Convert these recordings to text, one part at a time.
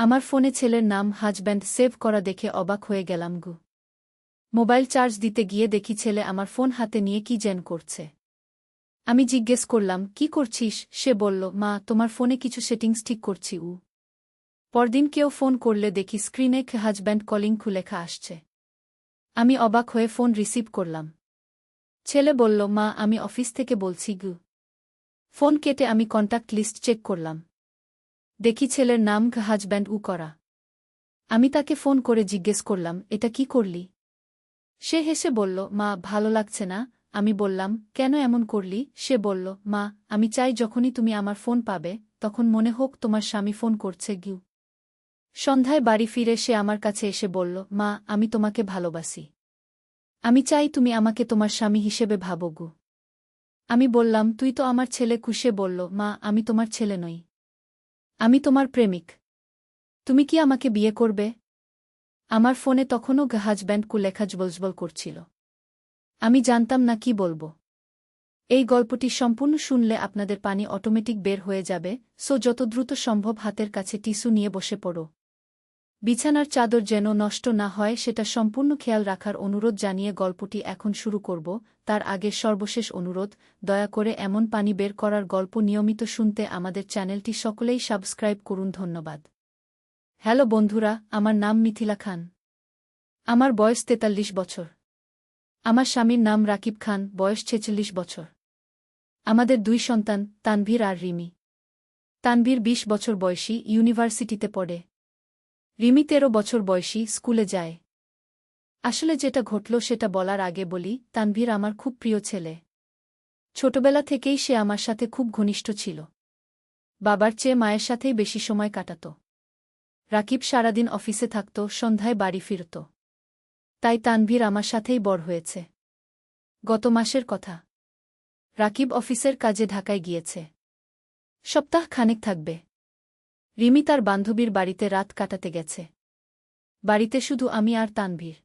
আমার ফোনে ছেলের নাম হাজব্যান্ড সেভ করা দেখে অবাক হয়ে গেলাম গু। মোবাইল চার্জ দিতে গিয়ে দেখি ছেলে আমার ফোন হাতে নিয়ে কি যেন করছে। আমি জিজ্ঞেস করলাম, কি করছিস? সে বলল, মা, তোমার ফোনে কিছু সেটিংস ঠিক করছি। পরদিন কেউ ফোন করলে দেখি স্ক্রিনে হাজব্যান্ড কলিং লেখা আসছে। আমি অবাক হয়ে ফোন রিসিভ করলাম। ছেলে বলল, মা, আমি অফিস থেকে বলছি গু। ফোন কেটে আমি কন্টাক্ট লিস্ট চেক করলাম। দেখি ছেলের নাম হাজব্যান্ড করা। আমি তাকে ফোন করে জিজ্ঞেস করলাম, এটা কি করলি? সে হেসে বলল, মা, ভালো লাগছে না। আমি বললাম, কেন এমন করলি? সে বলল, মা, আমি চাই যখনই তুমি আমার ফোন পাবে তখন মনে হোক তোমার স্বামী ফোন করছে গিউ। সন্ধ্যায় বাড়ি ফিরে সে আমার কাছে এসে বলল, মা, আমি তোমাকে ভালোবাসি। আমি চাই তুমি আমাকে তোমার স্বামী হিসেবে ভাবো গু। আমি বললাম, তুই তো আমার ছেলে। সে বলল, মা, আমি তোমার ছেলে নই। আমি তোমার প্রেমিক। তুমি কি আমাকে বিয়ে করবে? আমার ফোনে তখনও হাজব্যান্ড লেখা জবলজবল করছিল। আমি জানতাম না কি বলবো। এই গল্পটি সম্পূর্ণ শুনলে আপনাদের পানি অটোমেটিক বের হয়ে যাবে, সো যত দ্রুত সম্ভব হাতের কাছে টিস্যু নিয়ে বসে পড়ো। বিছানার চাদর যেন নষ্ট না হয় সেটা সম্পূর্ণ খেয়াল রাখার অনুরোধ জানিয়ে গল্পটি এখন শুরু করব। তার আগে সর্বশেষ অনুরোধ, দয়া করে এমন পানি বের করার গল্প নিয়মিত শুনতে আমাদের চ্যানেলটি সকলেই সাবস্ক্রাইব করুন। ধন্যবাদ। হ্যালো বন্ধুরা, আমার নাম মিথিলা খান। আমার বয়স ৪৩ বছর। আমার স্বামীর নাম রাকিব খান, বয়স ৪৬ বছর। আমাদের ২ সন্তান, তানভীর আর রিমি। তানভীর ২০ বছর বয়সী, ইউনিভার্সিটিতে পড়ে। রিমি ১৩ বছর বয়সী, স্কুলে যায়। আসলে যেটা ঘটল সেটা বলার আগে বলি, তানভীর আমার খুব প্রিয় ছেলে। ছোটবেলা থেকেই সে আমার সাথে খুব ঘনিষ্ঠ ছিল। বাবার চেয়ে মায়ের সাথেই বেশি সময় কাটাত। রাকিব সারাদিন অফিসে থাকত, সন্ধ্যায় বাড়ি ফিরত। তাই তানভীর আমার সাথেই বড় হয়েছে। গত মাসের কথা। রাকিব অফিসের কাজে ঢাকায় গিয়েছে। সপ্তাহ খানেক থাকবে। রিমি তার বান্ধবীর বাড়িতে রাত কাটাতে গেছে। বাড়িতে শুধু আমি আর তানভীর।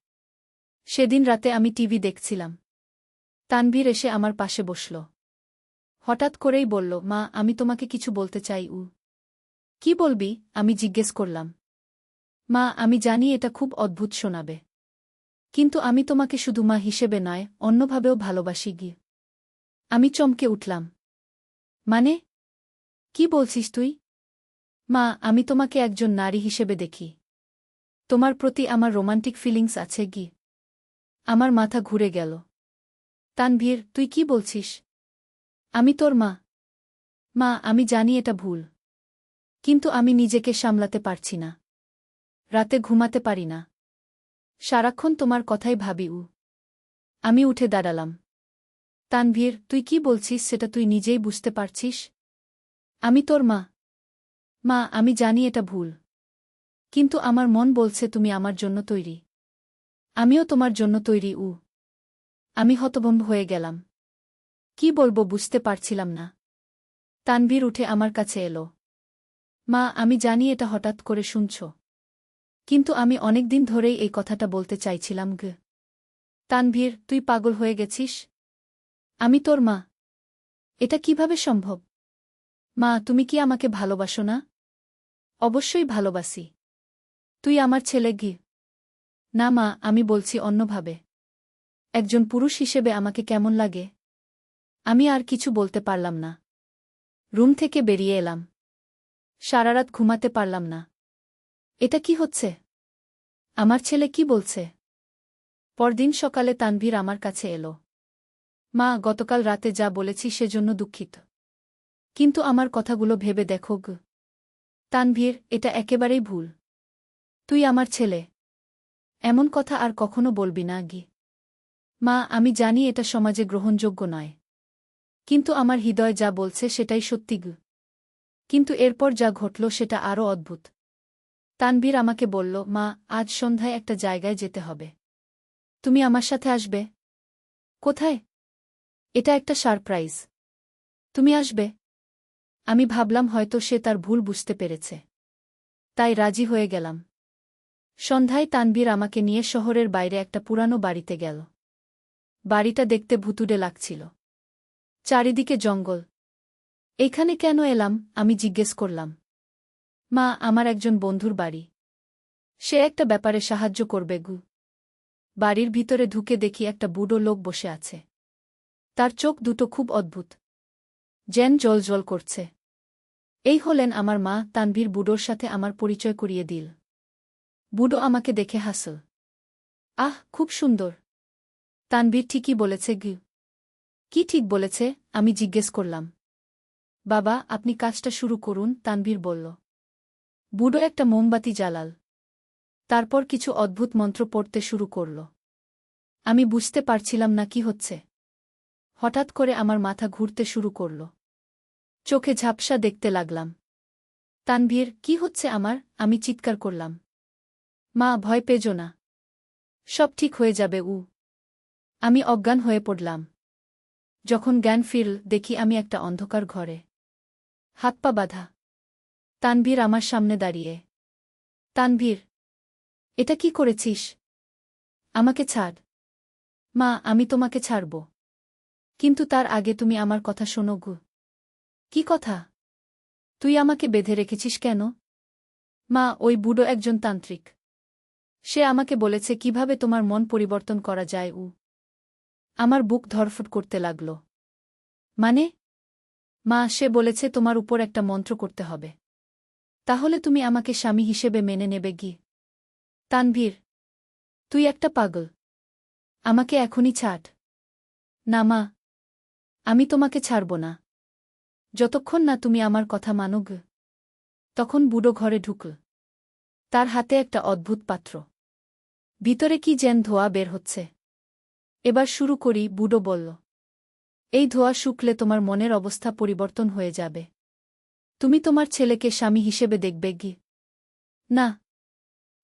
সেদিন রাতে আমি টিভি দেখছিলাম। তানভীর এসে আমার পাশে বসল। হঠাৎ করেই বলল, মা, আমি তোমাকে কিছু বলতে চাই। কি বলবি? আমি জিজ্ঞেস করলাম। মা, আমি জানি এটা খুব অদ্ভুত শোনাবে, কিন্তু আমি তোমাকে শুধু মা হিসেবে নয়, অন্যভাবেও ভালোবাসি গি। আমি চমকে উঠলাম। মানে? কি বলছিস তুই? মা, আমি তোমাকে একজন নারী হিসেবে দেখি। তোমার প্রতি আমার রোমান্টিক ফিলিংস আছে গি। আমার মাথা ঘুরে গেল। তানভীর, তুই কি বলছিস? আমি তোর মা। মা, আমি জানি এটা ভুল, কিন্তু আমি নিজেকে সামলাতে পারছি না। রাতে ঘুমাতে পারি না। সারাক্ষণ তোমার কথাই ভাবি। আমি উঠে দাঁড়ালাম। তানভীর, তুই কি বলছিস সেটা তুই নিজেই বুঝতে পারছিস? আমি তোর মা। মা, আমি জানি এটা ভুল, কিন্তু আমার মন বলছে তুমি আমার জন্য তৈরি। আমিও তোমার জন্য তৈরি। আমি হতভম্ব হয়ে গেলাম। কি বলবো বুঝতে পারছিলাম না। তানভীর উঠে আমার কাছে এলো। মা, আমি জানি এটা হঠাৎ করে শুনছ, কিন্তু আমি অনেক দিন ধরেই এই কথাটা বলতে চাইছিলাম গ। তানভীর, তুই পাগল হয়ে গেছিস? আমি তোর মা। এটা কিভাবে সম্ভব? মা, তুমি কি আমাকে ভালোবাসো না? অবশ্যই ভালোবাসি। তুই আমার ছেলে গি। না মা, আমি বলছি অন্যভাবে। একজন পুরুষ হিসেবে আমাকে কেমন লাগে? আমি আর কিছু বলতে পারলাম না। রুম থেকে বেরিয়ে এলাম। সারারাত ঘুমাতে পারলাম না। এটা কি হচ্ছে? আমার ছেলে কি বলছে? পরদিন সকালে তানভীর আমার কাছে এলো। মা, গতকাল রাতে যা বলেছি সেজন্য দুঃখিত, কিন্তু আমার কথাগুলো ভেবে দেখো গ। তানভীর, এটা একেবারেই ভুল। তুই আমার ছেলে। এমন কথা আর কখনো বলবি না গি। মা, আমি জানি এটা সমাজে গ্রহণযোগ্য নয়, কিন্তু আমার হৃদয় যা বলছে সেটাই সত্যি গ। কিন্তু এরপর যা ঘটল সেটা আরও অদ্ভুত। তানভীর আমাকে বলল, মা, আজ সন্ধ্যায় একটা জায়গায় যেতে হবে। তুমি আমার সাথে আসবে? কোথায়? এটা একটা সারপ্রাইজ। তুমি আসবে? আমি ভাবলাম হয়তো সে তার ভুল বুঝতে পেরেছে, তাই রাজি হয়ে গেলাম। সন্ধ্যায় তানভীর আমাকে নিয়ে শহরের বাইরে একটা পুরানো বাড়িতে গেল। বাড়িটা দেখতে ভুতুড়ে লাগছিল। চারিদিকে জঙ্গল। এখানে কেন এলাম? আমি জিজ্ঞেস করলাম। মা, আমার একজন বন্ধুর বাড়ি। সে একটা ব্যাপারে সাহায্য করবে গু। বাড়ির ভিতরে ঢুকে দেখি একটা বুড়ো লোক বসে আছে। তার চোখ দুটো খুব অদ্ভুত, যেন জ্বলজ্বল করছে। এই হলেন আমার মা। তানভীর বুড়োর সাথে আমার পরিচয় করিয়ে দিল। বুড়ো আমাকে দেখে হাসল। আহ, খুব সুন্দর। তানভীর ঠিকই বলেছে গু। কি ঠিক বলেছে? আমি জিজ্ঞেস করলাম। বাবা, আপনি কাজটা শুরু করুন, তানভীর বলল। বুড়ো একটা মোমবাতি জ্বালাল। তারপর কিছু অদ্ভুত মন্ত্র পড়তে শুরু করল। আমি বুঝতে পারছিলাম না কি হচ্ছে। হঠাৎ করে আমার মাথা ঘুরতে শুরু করল। চোখে ঝাপসা দেখতে লাগলাম। তানভীর, কি হচ্ছে আমার? আমি চিৎকার করলাম। মা, ভয় পেজো না। সব ঠিক হয়ে যাবে। আমি অজ্ঞান হয়ে পড়লাম। যখন জ্ঞান ফিরল, দেখি আমি একটা অন্ধকার ঘরে, হাত পা বাঁধা। তানভীর আমার সামনে দাঁড়িয়ে। তানভীর, এটা কি করেছিস? আমাকে ছাড়। মা, আমি তোমাকে ছাড়ব, কিন্তু তার আগে তুমি আমার কথা শোনো গু। কি কথা? তুই আমাকে বেঁধে রেখেছিস কেন? মা, ওই বুড়ো একজন তান্ত্রিক। সে আমাকে বলেছে কিভাবে তোমার মন পরিবর্তন করা যায়। আমার বুক ধড়ফড় করতে লাগল। মানে? মা, সে বলেছে তোমার উপর একটা মন্ত্র করতে হবে। তাহলে তুমি আমাকে স্বামী হিসেবে মেনে নেবে গি। তানভীর, তুই একটা পাগল। আমাকে এখনই ছাড়। না মা, আমি তোমাকে ছাড়ব না, যতক্ষণ না তুমি আমার কথা মানো গ। তখন বুড়ো ঘরে ঢুকল। তার হাতে একটা অদ্ভুত পাত্র। ভিতরে কি যেন ধোঁয়া বের হচ্ছে। এবার শুরু করি, বুড়ো বলল। এই ধোঁয়া শুকলে তোমার মনের অবস্থা পরিবর্তন হয়ে যাবে। তুমি তোমার ছেলেকে স্বামী হিসেবে দেখবে গি। না,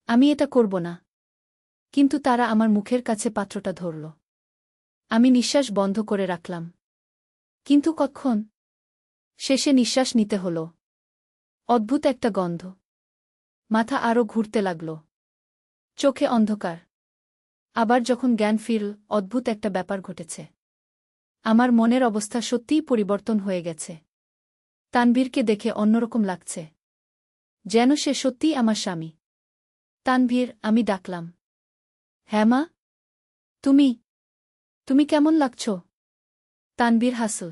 আমি এটা করব না। কিন্তু তারা আমার মুখের কাছে পাত্রটা ধরল। আমি নিঃশ্বাস বন্ধ করে রাখলাম। কিন্তু কতক্ষণ? শেষে নিঃশ্বাস নিতে হল। অদ্ভুত একটা গন্ধ। মাথা আরও ঘুরতে লাগল। চোখে অন্ধকার। আবার যখন জ্ঞান ফিরল, অদ্ভুত একটা ব্যাপার ঘটেছে। আমার মনের অবস্থা সত্যিই পরিবর্তন হয়ে গেছে। তানভীরকে দেখে অন্যরকম লাগছে, যেন সে সত্যিই আমার স্বামী। তানভীর, আমি ডাকলাম। হ্যাঁ মা? তুমি তুমি কেমন লাগছ? তানভীর হাসল।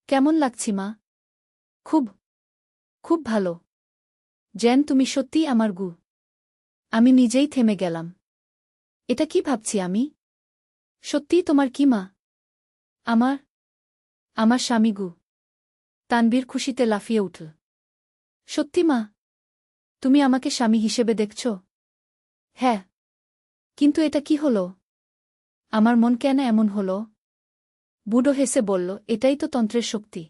কেমন লাগছি মা? খুব, খুব ভালো। যেন তুমি সত্যিই আমার গু। আমি নিজেই থেমে গেলাম। এটা কি ভাবছি আমি? সত্যিই তোমার কি মা? আমার আমার স্বামী গু। তানভীর খুশিতে লাফিয়ে উঠল। সত্যি মা? তুমি আমাকে স্বামী হিসেবে দেখছ? হ্যাঁ। কিন্তু এটা কি হলো? আমার মন কেন এমন হলো? বুড়ো হেসে বলল, এটাই তো তন্ত্রের শক্তি।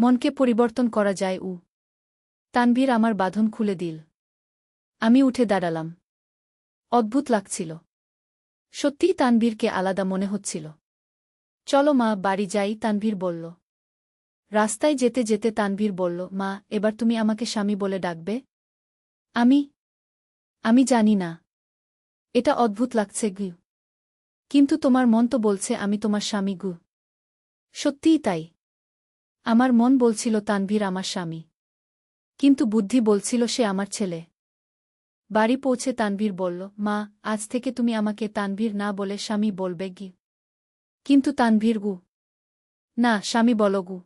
মনকে পরিবর্তন করা যায়। তানভীর আমার বাঁধন খুলে দিল। আমি উঠে দাঁড়ালাম। অদ্ভুত লাগছিল। সত্যিই তানভীরকে আলাদা মনে হচ্ছিল। চলো মা, বাড়ি যাই, তানভীর বলল। রাস্তায় যেতে যেতে তানভীর বলল, মা, এবার তুমি আমাকে স্বামী বলে ডাকবে? আমি আমি জানি না। এটা অদ্ভুত লাগছে গু। কিন্তু তোমার মন তো বলছে আমি তোমার স্বামী গু। সত্যিই তাই। আমার মন বলছিল তানভীর আমার স্বামী, কিন্তু বুদ্ধি বলছিল সে আমার ছেলে। বাড়ি পৌঁছে তানভীর বলল, মা, আজ থেকে তুমি আমাকে তানভীর না বলে স্বামী বলবে গি। কিন্তু তানভীর গু। না, স্বামী বলো গু।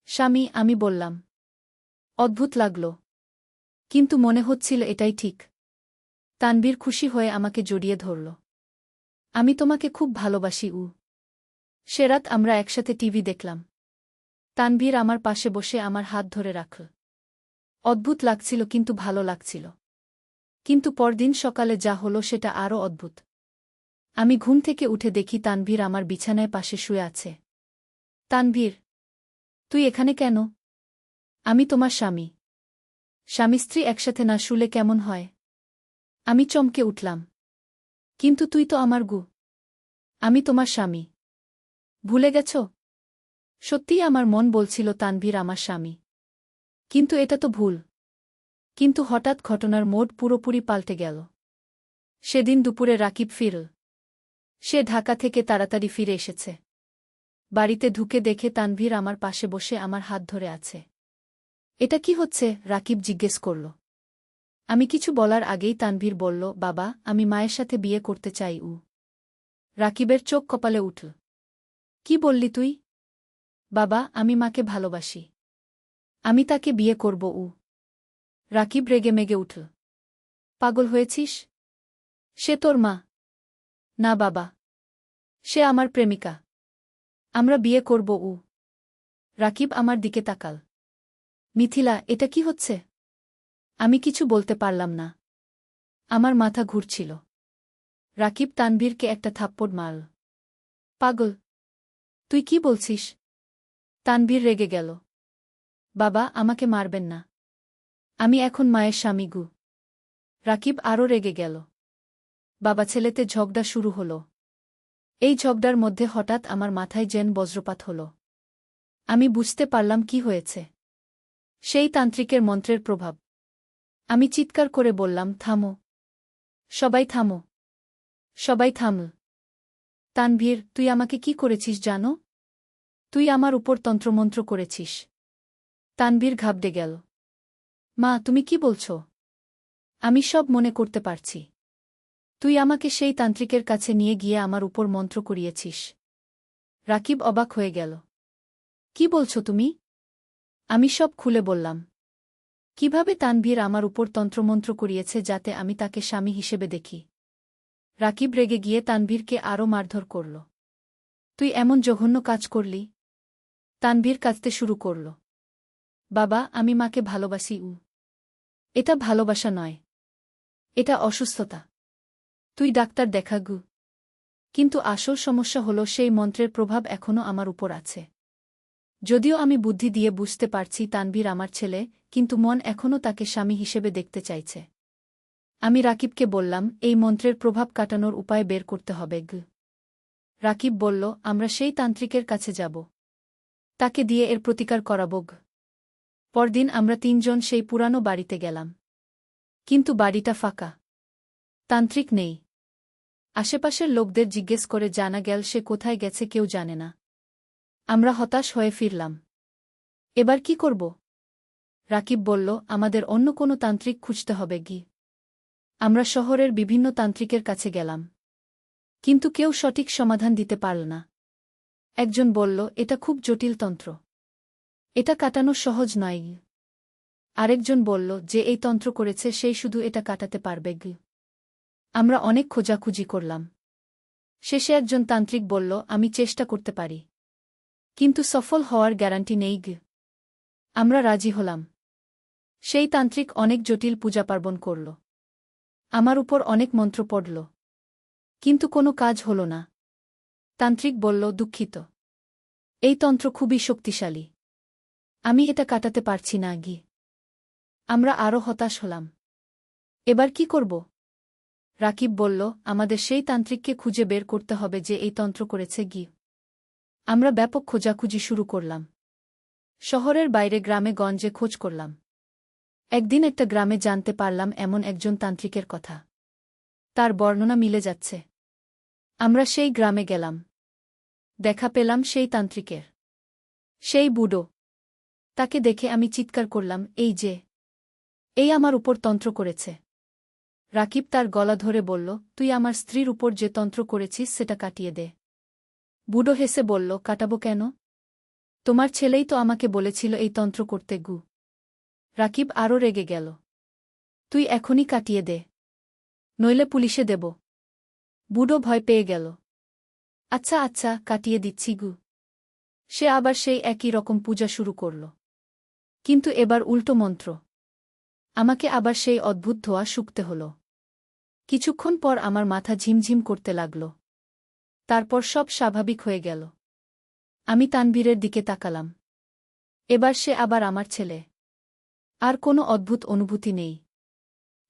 স্বামী, আমি বললাম। অদ্ভুত লাগল, কিন্তু মনে হচ্ছিল এটাই ঠিক। তানভীর খুশি হয়ে আমাকে জড়িয়ে ধরল। আমি তোমাকে খুব ভালোবাসি। সে রাত আমরা একসাথে টিভি দেখলাম। তানভীর আমার পাশে বসে আমার হাত ধরে রাখল। অদ্ভুত লাগছিল, কিন্তু ভালো লাগছিল। কিন্তু পরদিন সকালে যা হলো সেটা আরও অদ্ভুত। আমি ঘুম থেকে উঠে দেখি তানভীর আমার বিছানায় পাশে শুয়ে আছে। তানভীর, তুই এখানে কেন? আমি তোমার স্বামী। স্বামী স্ত্রী একসাথে না শুলে কেমন হয়? আমি চমকে উঠলাম। কিন্তু তুই তো আমার গু। আমি তোমার স্বামী। ভুলে গেছ? সত্যিই আমার মন বলছিল তানভীর আমার স্বামী। কিন্তু এটা তো ভুল। কিন্তু হঠাৎ ঘটনার মোড় পুরোপুরি পাল্টে গেল। সেদিন দুপুরে রাকিব ফিরল। সে ঢাকা থেকে তাড়াতাড়ি ফিরে এসেছে। বাড়িতে ঢুকে দেখে তানভীর আমার পাশে বসে আমার হাত ধরে আছে। এটা কি হচ্ছে? রাকিব জিজ্ঞেস করল। আমি কিছু বলার আগেই তানভীর বলল, বাবা, আমি মায়ের সাথে বিয়ে করতে চাই। রাকিবের চোখ কপালে উঠল। কি বললি তুই? বাবা, আমি মাকে ভালোবাসি। আমি তাকে বিয়ে করব। রাকিব রেগে মেগে উঠল। পাগল হয়েছিস? সে তোর মা। না বাবা। সে আমার প্রেমিকা। আমরা বিয়ে করব। রাকিব আমার দিকে তাকাল। মিথিলা, এটা কি হচ্ছে? আমি কিছু বলতে পারলাম না। আমার মাথা ঘুরছিল। রাকিব তানভীরকে একটা থাপ্পড় মারল। পাগল! তুই কি বলছিস? তানভীর রেগে গেল। বাবা, আমাকে মারবেন না। আমি এখন মায়ের স্বামী। রাকিব আরও রেগে গেল। বাবা ছেলেতে ঝগড়া শুরু হল। এই ঝগড়ার মধ্যে হঠাৎ আমার মাথায় যেন বজ্রপাত হল। আমি বুঝতে পারলাম কি হয়েছে। সেই তান্ত্রিকের মন্ত্রের প্রভাব। আমি চিৎকার করে বললাম, থামো! সবাই থামো! সবাই থামল। তানভীর, তুই আমাকে কি করেছিস জানো? তুই আমার উপর তন্ত্রমন্ত্র করেছিস। তানভীর ঘাবড়ে গেল। মা, তুমি কি বলছ? আমি সব মনে করতে পারছি। তুই আমাকে সেই তান্ত্রিকের কাছে নিয়ে গিয়ে আমার উপর মন্ত্র করিয়েছিস। রাকিব অবাক হয়ে গেল। কি বলছ তুমি? আমি সব খুলে বললাম। কিভাবে তানভীর আমার উপর তন্ত্রমন্ত্র করিয়েছে যাতে আমি তাকে স্বামী হিসেবে দেখি। রাকিব রেগে গিয়ে তানভীরকে আরও মারধর করল। তুই এমন জঘন্য কাজ করলি? তানভীর কাঁদতে শুরু করল। বাবা, আমি মাকে ভালোবাসি। এটা ভালোবাসা নয়। এটা অসুস্থতা। তুই ডাক্তার দেখা। কিন্তু আসল সমস্যা হল সেই মন্ত্রের প্রভাব এখনও আমার উপর আছে। যদিও আমি বুদ্ধি দিয়ে বুঝতে পারছি তানভীর আমার ছেলে, কিন্তু মন এখনও তাকে স্বামী হিসেবে দেখতে চাইছে। আমি রাকিবকে বললাম, এই মন্ত্রের প্রভাব কাটানোর উপায় বের করতে হবে। রাকিব বলল, আমরা সেই তান্ত্রিকের কাছে যাব। তাকে দিয়ে এর প্রতিকার করাব। পরদিন আমরা তিনজন সেই পুরানো বাড়িতে গেলাম। কিন্তু বাড়িটা ফাঁকা। তান্ত্রিক নেই। আশেপাশের লোকদের জিজ্ঞেস করে জানা গেল সে কোথায় গেছে কেউ জানে না। আমরা হতাশ হয়ে ফিরলাম। এবার কি করব? রাকিব বলল, আমাদের অন্য কোনো তান্ত্রিক খুঁজতে হবে। আমরা শহরের বিভিন্ন তান্ত্রিকের কাছে গেলাম। কিন্তু কেউ সঠিক সমাধান দিতে পারল না। একজন বলল, এটা খুব জটিল তন্ত্র। এটা কাটানো সহজ নয়। আরেকজন বলল, যে এই তন্ত্র করেছে সেই শুধু এটা কাটাতে পারবে। আমরা অনেক খোঁজাখুঁজি করলাম। শেষে একজন তান্ত্রিক বলল, আমি চেষ্টা করতে পারি। কিন্তু সফল হওয়ার গ্যারান্টি নেই। আমরা রাজি হলাম। সেই তান্ত্রিক অনেক জটিল পূজাপার্বণ করল। আমার উপর অনেক মন্ত্র পড়ল। কিন্তু কোনো কাজ হল না। তান্ত্রিক বলল, দুঃখিত। এই তন্ত্র খুবই শক্তিশালী। আমি এটা কাটাতে পারছি না। আমরা আরও হতাশ হলাম। এবার কি করব? রাকিব বলল, আমাদের সেই তান্ত্রিককে খুঁজে বের করতে হবে যে এই তন্ত্র করেছে। আমরা ব্যাপক খোঁজাখুঁজি শুরু করলাম। শহরের বাইরে গ্রামে গঞ্জে খোঁজ করলাম। একদিন একটা গ্রামে জানতে পারলাম এমন একজন তান্ত্রিকের কথা। তার বর্ণনা মিলে যাচ্ছে। আমরা সেই গ্রামে গেলাম। দেখা পেলাম সেই তান্ত্রিকের। সেই বুড়ো। তাকে দেখে আমি চিৎকার করলাম, এই আমার উপর তন্ত্র করেছে। রাকিব তার গলা ধরে বলল, তুই আমার স্ত্রীর উপর যে তন্ত্র করেছিস সেটা কাটিয়ে দে। বুড়ো হেসে বলল, কাটাবো কেন? তোমার ছেলেই তো আমাকে বলেছিল এই তন্ত্র করতে। রাকিব আরও রেগে গেল। তুই এখনই কাটিয়ে দে, নইলে পুলিশে দেব। বুড়ো ভয় পেয়ে গেল। আচ্ছা আচ্ছা, কাটিয়ে দিচ্ছি। সে আবার সেই একই রকম পূজা শুরু করল। কিন্তু এবার উল্টো মন্ত্র। আমাকে আবার সেই অদ্ভুত ধোঁয়া শুকতে হল। কিছুক্ষণ পর আমার মাথা ঝিমঝিম করতে লাগল। তারপর সব স্বাভাবিক হয়ে গেল। আমি তানভীরের দিকে তাকালাম। এবার সে আবার আমার ছেলে। আর কোনো অদ্ভুত অনুভূতি নেই।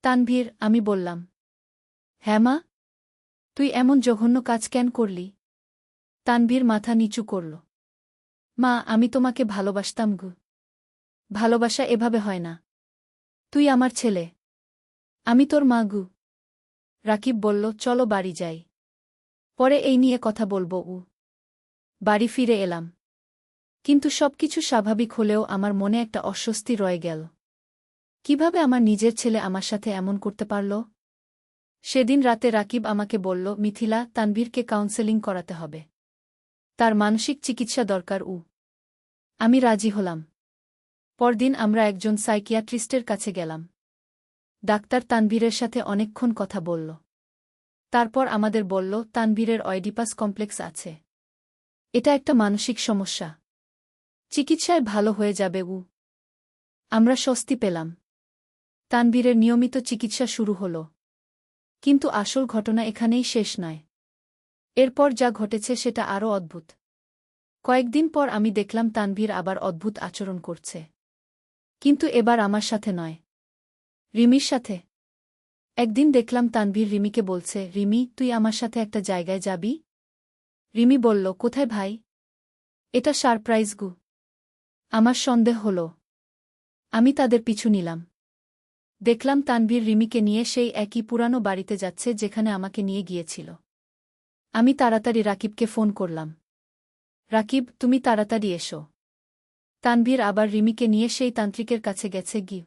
তানভীর, আমি বললাম। হ্যাঁ মা? তুই এমন জঘন্য কাজ কেন করলি? তানভীর মাথা নিচু করল। মা, আমি তোমাকে ভালোবাসতাম। ভালোবাসা এভাবে হয় না। তুই আমার ছেলে। আমি তোর মা। রাকিব বলল, চলো বাড়ি যাই। পরে এই নিয়ে কথা বলব। বাড়ি ফিরে এলাম। কিন্তু সবকিছু স্বাভাবিক হলেও আমার মনে একটা অস্বস্তি রয়ে গেল। কিভাবে আমার নিজের ছেলে আমার সাথে এমন করতে পারল? সেদিন রাতে রাকিব আমাকে বলল, মিথিলা, তানভীরকে কাউন্সেলিং করাতে হবে। তার মানসিক চিকিৎসা দরকার। আমি রাজি হলাম। পরদিন আমরা একজন সাইকিয়াট্রিস্টের কাছে গেলাম। ডাক্তার তানভীরের সাথে অনেকক্ষণ কথা বলল। তারপর আমাদের বলল, তানভীরের অয়েডিপাস কমপ্লেক্স আছে। এটা একটা মানসিক সমস্যা। চিকিৎসায় ভালো হয়ে যাবে। আমরা স্বস্তি পেলাম। তানভীরের নিয়মিত চিকিৎসা শুরু হল। কিন্তু আসল ঘটনা এখানেই শেষ নয়। এরপর যা ঘটেছে সেটা আরও অদ্ভুত। কয়েকদিন পর আমি দেখলাম তানভীর আবার অদ্ভুত আচরণ করছে। কিন্তু এবার আমার সাথে নয়, রিমির সাথে। একদিন দেখলাম তানভীর রিমিকে বলছে, রিমি, তুই আমার সাথে একটা জায়গায় যাবি? রিমি বলল, কোথায় ভাই? এটা সারপ্রাইজ গু। আমার সন্দেহ হল। আমি তাদের পিছু নিলাম। দেখলাম তানভীর রিমিকে নিয়ে সেই একই পুরানো বাড়িতে যাচ্ছে যেখানে আমাকে নিয়ে গিয়েছিল। আমি তাড়াতাড়ি রাকিবকে ফোন করলাম। রাকিব, তুমি তাড়াতাড়ি এসো। তানভীর আবার রিমিকে নিয়ে সেই তান্ত্রিকের কাছে গেছে গি।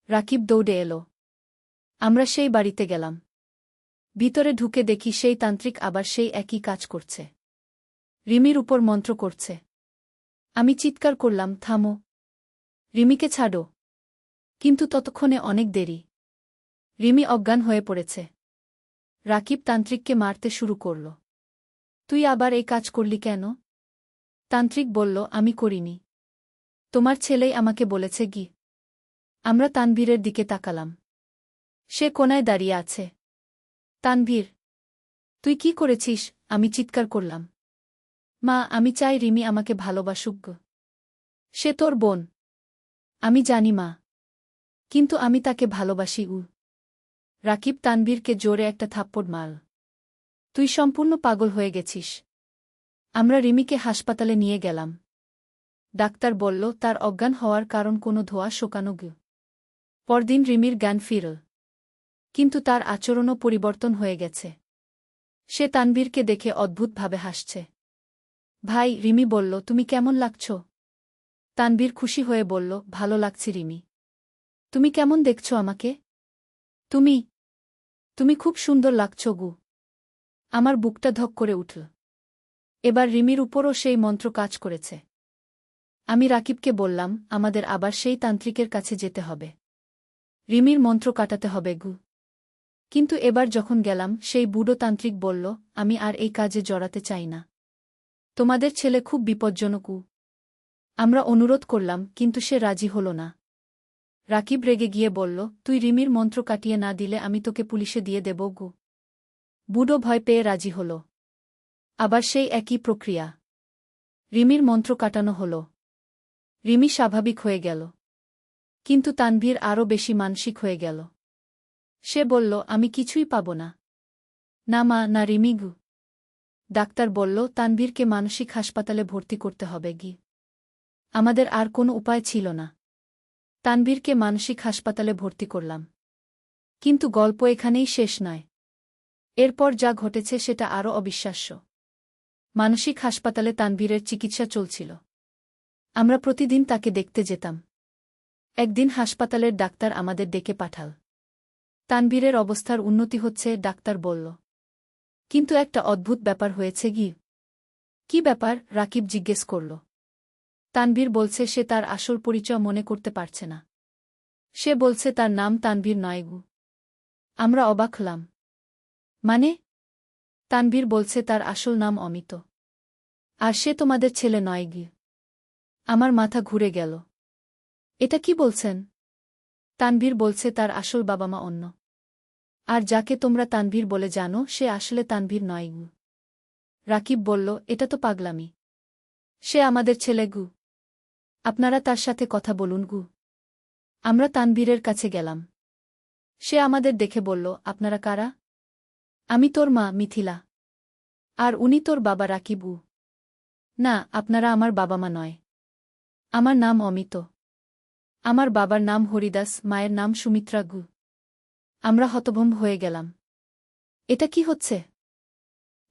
রাকিব দৌড়ে এলো। আমরা সেই বাড়িতে গেলাম। ভিতরে ঢুকে দেখি সেই তান্ত্রিক আবার সেই একই কাজ করছে। রিমির উপর মন্ত্র করছে। আমি চিৎকার করলাম, থামো, রিমিকে ছাড়ো। কিন্তু ততক্ষণে অনেক দেরি। রিমি অজ্ঞান হয়ে পড়েছে। রাকিব তান্ত্রিককে মারতে শুরু করল। তুই আবার এই কাজ করলি কেন? তান্ত্রিক বলল, আমি করিনি, তোমার ছেলেই আমাকে বলেছে গি। আমরা তানভীরের দিকে তাকালাম। সে কোনায় দাঁড়িয়ে আছে। তানভীর, তুই কি করেছিস? আমি চিৎকার করলাম। মা, আমি চাই রিমি আমাকে ভালোবাসুক। সে তোর বোন। আমি জানি মা, কিন্তু আমি তাকে ভালোবাসি। রাকিব তানভীরকে জোরে একটা থাপ্পড় মারল। তুই সম্পূর্ণ পাগল হয়ে গেছিস। আমরা রিমিকে হাসপাতালে নিয়ে গেলাম। ডাক্তার বলল, তার অজ্ঞান হওয়ার কারণ কোনো ধোঁয়া শোকানো গু। পরদিন রিমির জ্ঞান ফিরল। কিন্তু তার আচরণও পরিবর্তন হয়ে গেছে। সে তানভীরকে দেখে অদ্ভুতভাবে হাসছে। ভাই, রিমি বলল, তুমি কেমন লাগছ? তানভীর খুশি হয়ে বলল, ভালো লাগছে রিমি। তুমি কেমন দেখছ আমাকে? তুমি তুমি খুব সুন্দর লাগছ গু। আমার বুকটা ধক করে উঠল। এবার রিমির উপরও সেই মন্ত্র কাজ করেছে। আমি রাকিবকে বললাম, আমাদের আবার সেই তান্ত্রিকের কাছে যেতে হবে। রিমির মন্ত্র কাটাতে হবে গু। কিন্তু এবার যখন গেলাম, সেই বুড়ো তান্ত্রিক বলল, আমি আর এই কাজে জড়াতে চাই না। তোমাদের ছেলে খুব বিপজ্জনক। আমরা অনুরোধ করলাম, কিন্তু সে রাজি হল না। রাকিব রেগে গিয়ে বলল, তুই রিমির মন্ত্র কাটিয়ে না দিলে আমি তোকে পুলিশে দিয়ে দেব গু। বুড়ো ভয় পেয়ে রাজি হল। আবার সেই একই প্রক্রিয়া। রিমির মন্ত্র কাটানো হল। রিমি স্বাভাবিক হয়ে গেল। কিন্তু তানভীর আরও বেশি মানসিক হয়ে গেল। সে বলল, আমি কিছুই পাব না। না মা, না রিমি গু। ডাক্তার বলল, তানভীরকে মানসিক হাসপাতালে ভর্তি করতে হবে গি। আমাদের আর কোনো উপায় ছিল না। তানভীরকে মানসিক হাসপাতালে ভর্তি করলাম। কিন্তু গল্প এখানেই শেষ নয়। এরপর যা ঘটেছে সেটা আরও অবিশ্বাস্য। মানসিক হাসপাতালে তানভীরের চিকিৎসা চলছিল। আমরা প্রতিদিন তাকে দেখতে যেতাম। একদিন হাসপাতালের ডাক্তার আমাদের ডেকে পাঠাল। তানভীরের অবস্থার উন্নতি হচ্ছে, ডাক্তার বলল। কিন্তু একটা অদ্ভুত ব্যাপার হয়েছে গি। কি ব্যাপার? রাকিব জিজ্ঞেস করল। তানভীর বলছে সে তার আসল পরিচয় মনে করতে পারছে না। সে বলছে তার নাম তানভীর নয় গু। আমরা অবাক হলাম। মানে? তানভীর বলছে তার আসল নাম অমিত। আর সে তোমাদের ছেলে নয় গি। আমার মাথা ঘুরে গেল। এটা কি বলছেন? তানভীর বলছে তার আসল বাবা মা অন্য। আর যাকে তোমরা তানভীর বলে জানো সে আসলে তানভীর নয় গু। রাকিব বলল, এটা তো পাগলামি। সে আমাদের ছেলে গু। আপনারা তার সাথে কথা বলুন গু। আমরা তানভীরের কাছে গেলাম। সে আমাদের দেখে বলল, আপনারা কারা? আমি তোর মা মিথিলা। আর উনি তোর বাবা রাকিব। না, আপনারা আমার বাবা মা নয়। আমার নাম অমিত। আমার বাবার নাম হরিদাস, মায়ের নাম সুমিত্রা গু। আমরা হতভম্ব হয়ে গেলাম। এটা কি হচ্ছে?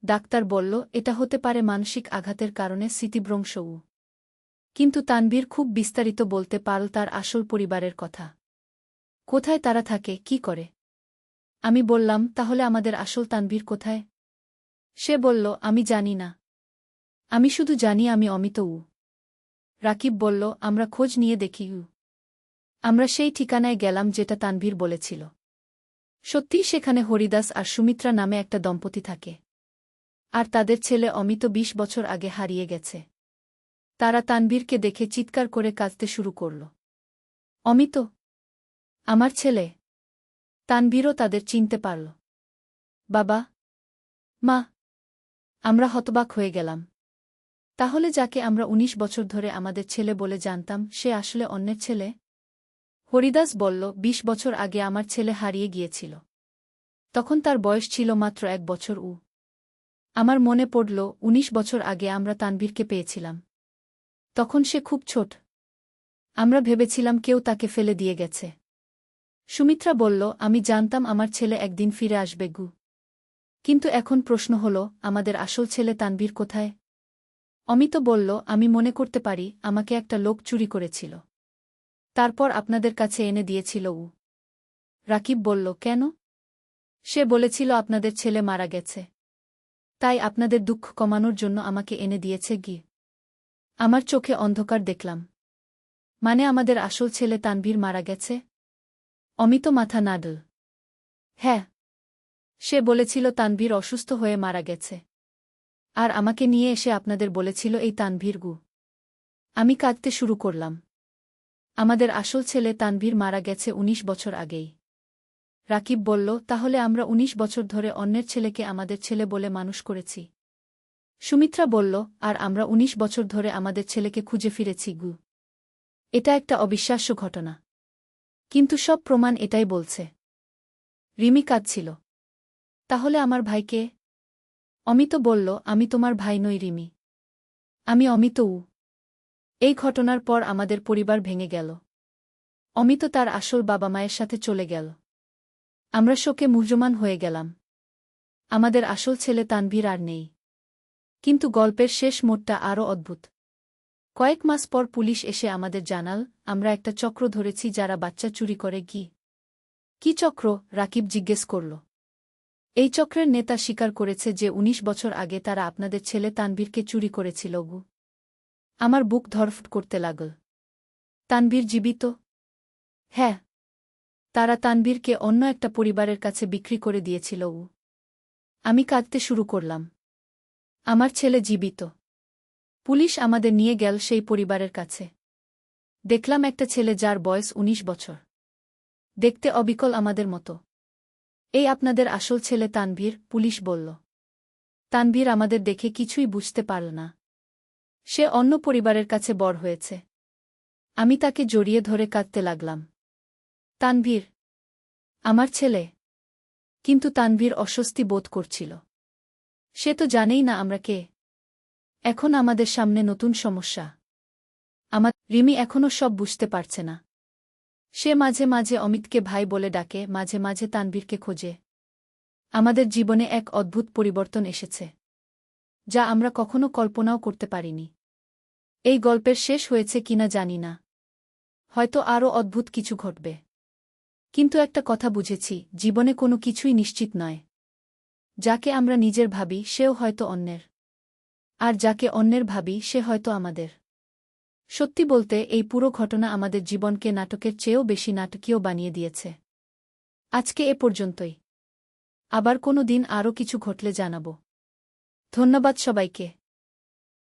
ডাক্তার বলল, এটা হতে পারে মানসিক আঘাতের কারণে স্মৃতিভ্রংশ। কিন্তু তানভীর খুব বিস্তারিত বলতে পারল তার আসল পরিবারের কথা। কোথায় তারা থাকে, কি করে। আমি বললাম, তাহলে আমাদের আসল তানভীর কোথায়? সে বলল, আমি জানি না। আমি শুধু জানি আমি অমিত। রাকিব বলল, আমরা খোঁজ নিয়ে দেখি। আমরা সেই ঠিকানায় গেলাম যেটা তানভীর বলেছিল। সত্যিই সেখানে হরিদাস আর সুমিত্রা নামে একটা দম্পতি থাকে। আর তাদের ছেলে অমিত ২০ বছর আগে হারিয়ে গেছে। তারা তানভীরকে দেখে চিৎকার করে কাঁদতে শুরু করল। অমিত, আমার ছেলে। তানভীরও তাদের চিনতে পারল। বাবা, মা। আমরা হতবাক হয়ে গেলাম। তাহলে যাকে আমরা ১৯ বছর ধরে আমাদের ছেলে বলে জানতাম, সে আসলে অন্যের ছেলে? হরিদাস বলল, ২০ বছর আগে আমার ছেলে হারিয়ে গিয়েছিল। তখন তার বয়স ছিল মাত্র ১ বছর। আমার মনে পড়ল, ১৯ বছর আগে আমরা তানভীরকে পেয়েছিলাম। তখন সে খুব ছোট। আমরা ভেবেছিলাম কেউ তাকে ফেলে দিয়ে গেছে। সুমিত্রা বলল, আমি জানতাম আমার ছেলে একদিন ফিরে আসবে। কিন্তু এখন প্রশ্ন হল, আমাদের আসল ছেলে তানভীর কোথায়? অমিত বলল, আমি মনে করতে পারি আমাকে একটা লোক চুরি করেছিল। তারপর আপনাদের কাছে এনে দিয়েছিল। রাকিব বলল, কেন? সে বলেছিল আপনাদের ছেলে মারা গেছে। তাই আপনাদের দুঃখ কমানোর জন্য আমাকে এনে দিয়েছে। আমার চোখে অন্ধকার দেখলাম। মানে আমাদের আসল ছেলে তানভীর মারা গেছে? অমিত মাথা নাড়ল। হ্যাঁ। সে বলেছিল তানভীর অসুস্থ হয়ে মারা গেছে। আর আমাকে নিয়ে এসে আপনাদের বলেছিল এই তানভীর। আমি কাঁদতে শুরু করলাম। আমাদের আসল ছেলে তানভীর মারা গেছে ১৯ বছর আগেই। রাকিব বলল, তাহলে আমরা ১৯ বছর ধরে অন্যের ছেলেকে আমাদের ছেলে বলে মানুষ করেছি। সুমিত্রা বলল, আর আমরা ১৯ বছর ধরে আমাদের ছেলেকে খুঁজে ফিরেছি। এটা একটা অবিশ্বাস্য ঘটনা। কিন্তু সব প্রমাণ এটাই বলছে। রিমি কাঁদছিল। তাহলে আমার ভাইকে? অমিত বলল, আমি তোমার ভাই নই রিমি। আমি অমিত। এই ঘটনার পর আমাদের পরিবার ভেঙে গেল। অমিত তার আসল বাবা মায়ের সাথে চলে গেল। আমরা শোকে মুহ্যমান হয়ে গেলাম। আমাদের আসল ছেলে তানভীর আর নেই। কিন্তু গল্পের শেষ মোড়টা আরও অদ্ভুত। কয়েক মাস পর পুলিশ এসে আমাদের জানাল, আমরা একটা চক্র ধরেছি যারা বাচ্চা চুরি করে। কি চক্র? রাকিব জিজ্ঞেস করল। এই চক্রের নেতা স্বীকার করেছে যে ১৯ বছর আগে তারা আপনাদের ছেলে তানভীরকে চুরি করেছিল। আমার বুক ধড়ফড় করতে লাগল। তানভীর জীবিত? হ্যাঁ। তারা তানভীরকে অন্য একটা পরিবারের কাছে বিক্রি করে দিয়েছিল। আমি কাঁদতে শুরু করলাম। আমার ছেলে জীবিত। পুলিশ আমাদের নিয়ে গেল সেই পরিবারের কাছে। দেখলাম একটা ছেলে যার বয়স ১৯ বছর। দেখতে অবিকল আমাদের মতো। এই আপনাদের আসল ছেলে তানভীর, পুলিশ বলল। তানভীর আমাদের দেখে কিছুই বুঝতে পারল না। সে অন্য পরিবারের কাছে বড় হয়েছে। আমি তাকে জড়িয়ে ধরে কাঁদতে লাগলাম। তানভীর, আমার ছেলে। কিন্তু তানভীর অস্বস্তি বোধ করছিল। সে তো জানেই না আমরা কে। এখন আমাদের সামনে নতুন সমস্যা। রিমি এখনও সব বুঝতে পারছে না। সে মাঝে মাঝে অমিতকে ভাই বলে ডাকে, মাঝে মাঝে তানভীরকে খোঁজে। আমাদের জীবনে এক অদ্ভুত পরিবর্তন এসেছে, যা আমরা কখনো কল্পনাও করতে পারিনি। এই গল্পের শেষ হয়েছে কিনা জানি না। হয়তো আরও অদ্ভুত কিছু ঘটবে। কিন্তু একটা কথা বুঝেছি, জীবনে কোনো কিছুই নিশ্চিত নয়। যাকে আমরা নিজের ভাবি সেও হয়তো অন্যের। আর যাকে অন্যের ভাবি সে হয়তো আমাদের। সত্যি বলতে, এই পুরো ঘটনা আমাদের জীবনকে নাটকের চেয়েও বেশি নাটকীয় বানিয়ে দিয়েছে। আজকে এ পর্যন্তই। আবার কোনো দিন আরও কিছু ঘটলে জানাব। ধন্যবাদ সবাইকে।